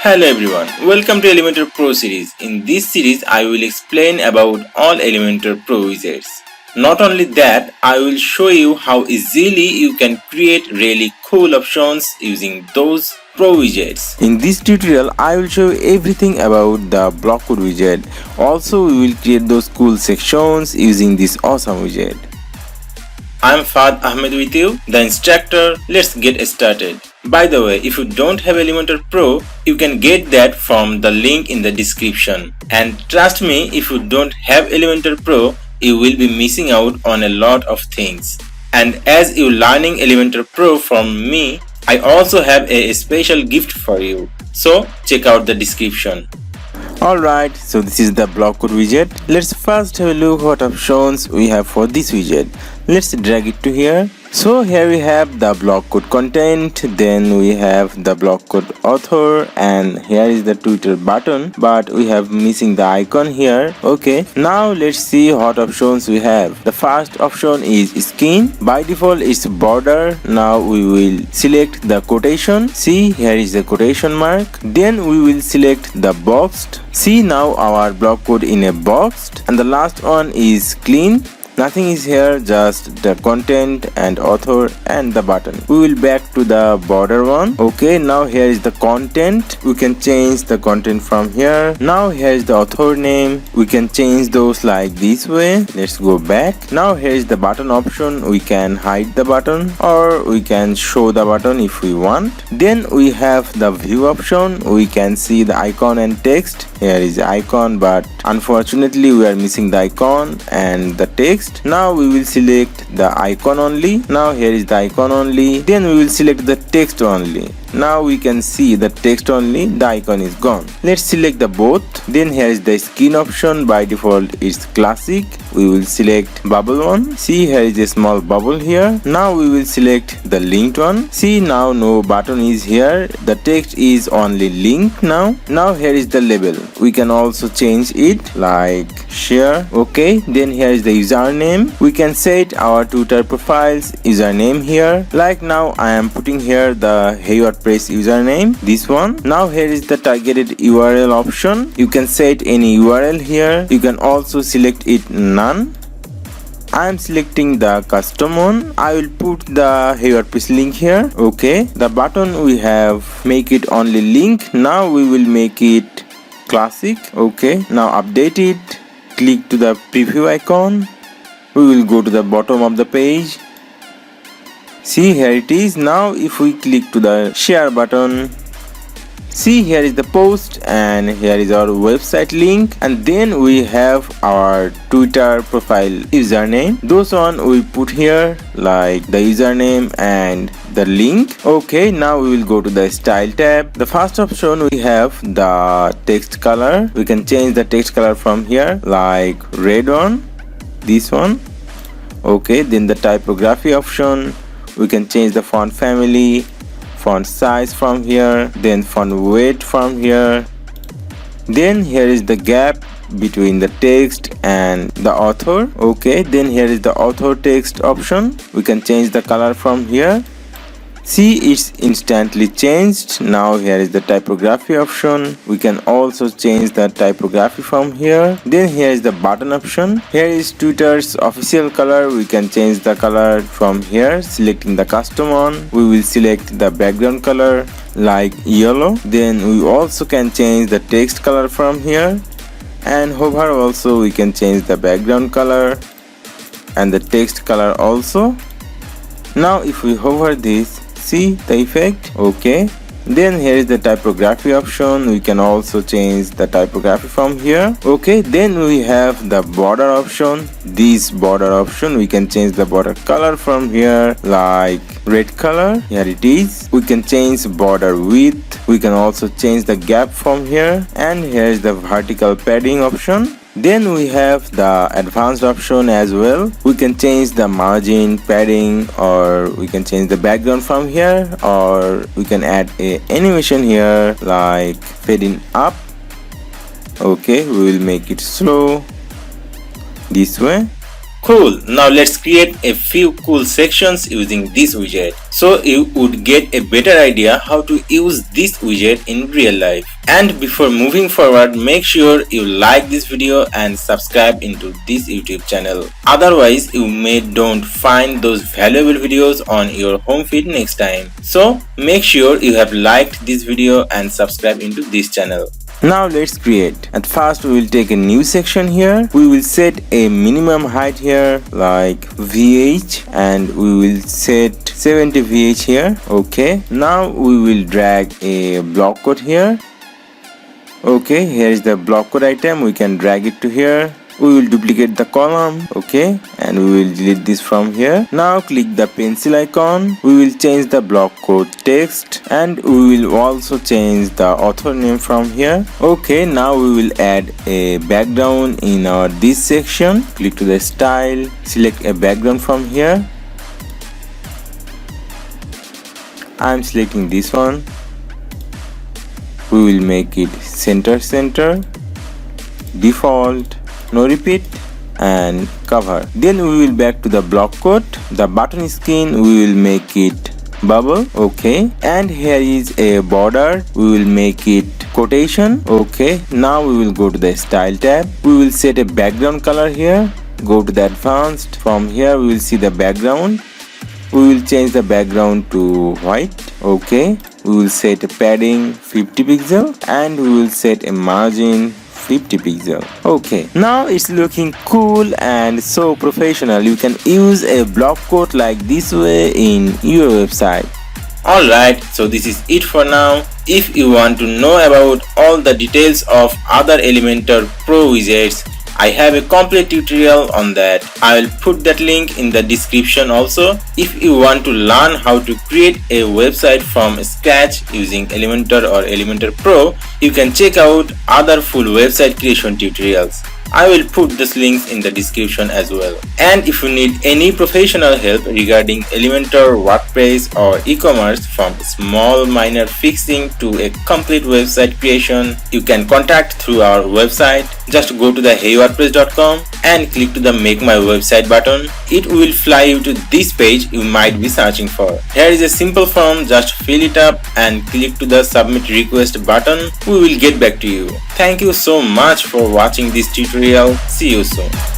Hello everyone, welcome to Elementor Pro series. In this series, I will explain about all Elementor Pro widgets. Not only that, I will show you how easily you can create really cool options using those Pro widgets. In this tutorial, I will show you everything about the BlockQuote widget. Also, we will create those cool sections using this awesome widget. I'm Fad Ahmed with you, the instructor. Let's get started. By the way, if you don't have Elementor Pro, you can get that from the link in the description. And trust me, if you don't have Elementor Pro, you will be missing out on a lot of things. And as you're learning Elementor Pro from me, I also have a special gift for you. So check out the description. Alright, so this is the BlockQuote widget. Let's first have a look what options we have for this widget. Let's drag it to here. So here we have the BlockQuote content, then we have the BlockQuote author, and here is the Twitter button, but we have missing the icon here. Okay, now let's see what options we have. The first option is skin. By default it's border. Now we will select the quotation. See, here is the quotation mark. Then we will select the boxed. See, now our BlockQuote in a boxed. And the last one is clean. Nothing is here, just the content and author and the button. We will back to the border one. Okay, now here is the content. We can change the content from here. Now here is the author name. We can change those like this way. Let's go back. Now here is the button option. We can hide the button or we can show the button if we want. Then we have the view option. We can see the icon and text. Here is the icon, but unfortunately we are missing the icon and the text. Now we will select the icon only. Now here is the icon only. Then we will select the text only. Now we can see the text only, the icon is gone. Let's select the both. Then here is the skin option. By default it's classic. We will select bubble one. See, here is a small bubble here. Now we will select the linked one. See, now no button is here. The text is only linked now. Now here is the label. We can also change it like share. Okay, then here is the username. We can set our Twitter profile's username here. Like now I am putting here the WordPress username, this one. Now here is the targeted URL option. You can set any URL here. You can also select it none. I am selecting the custom one. I will put the WordPress link here. Okay, the button we have make it only link. Now we will make it classic. Okay, now update it. Click to the preview icon. We will go to the bottom of the page. See, here it is. Now if we click to the share button, see, here is the post and here is our website link, and then we have our Twitter profile username. Those one we put here like the username and the link. Okay, now we will go to the style tab. The first option we have the text color. We can change the text color from here like red one, this one. Okay, then the typography option. We can change the font family, font size from here, then font weight from here. Then here is the gap between the text and the author. Okay, then here is the author text option. We can change the color from here. See, it's instantly changed. Now here is the typography option. We can also change the typography from here. Then here is the button option. Here is Twitter's official color. We can change the color from here, selecting the custom one. We will select the background color like yellow. Then we also can change the text color from here, and hover also we can change the background color and the text color also. Now if we hover this, see the effect. Okay, then here is the typography option. We can also change the typography from here. Okay, then we have the border option. This border option, we can change the border color from here like red color. Here it is. We can change border width. We can also change the gap from here, and here is the vertical padding option. Then we have the advanced option as well. We can change the margin, padding, or we can change the background from here, or we can add a animation here like fading up. Okay, we will make it slow this way. Cool, now let's create a few cool sections using this widget, so you would get a better idea how to use this widget in real life. And before moving forward, make sure you like this video and subscribe into this YouTube channel. Otherwise, you may don't find those valuable videos on your home feed next time. So make sure you have liked this video and subscribe into this channel. Now let's create. At first we will take a new section here. We will set a minimum height here like VH and we will set 70 VH here. Okay. Now we will drag a block quote here. Okay, here is the block quote item. We can drag it to here. We will duplicate the column, okay, and we will delete this from here. Now click the pencil icon. We will change the block quote text and we will also change the author name from here. Okay, now we will add a background in our this section. Click to the style, select a background from here. I am selecting this one. We will make it center, default, no repeat, and cover. Then we will back to the block quote. The button skin we will make it bubble, okay, and here is a border. We will make it quotation, okay. Now we will go to the style tab. We will set a background color here. Go to the advanced. From here we will see the background. We will change the background to white, okay. We will set a padding 50 pixel and we will set a margin 50 pixel. Okay, now it's looking cool and so professional. You can use a block quote like this way in your website. Alright, so this is it for now. If you want to know about all the details of other Elementor Pro widgets, I have a complete tutorial on that. I will put that link in the description also. If you want to learn how to create a website from scratch using Elementor or Elementor Pro, you can check out other full website creation tutorials. I will put these links in the description as well. And if you need any professional help regarding Elementor, WordPress or e-commerce, from small minor fixing to a complete website creation, you can contact through our website. Just go to the heywordpress.com and click to the make my website button. It will fly you to this page you might be searching for. Here is a simple form, just fill it up and click to the submit request button. We will get back to you. Thank you so much for watching this tutorial. See you soon.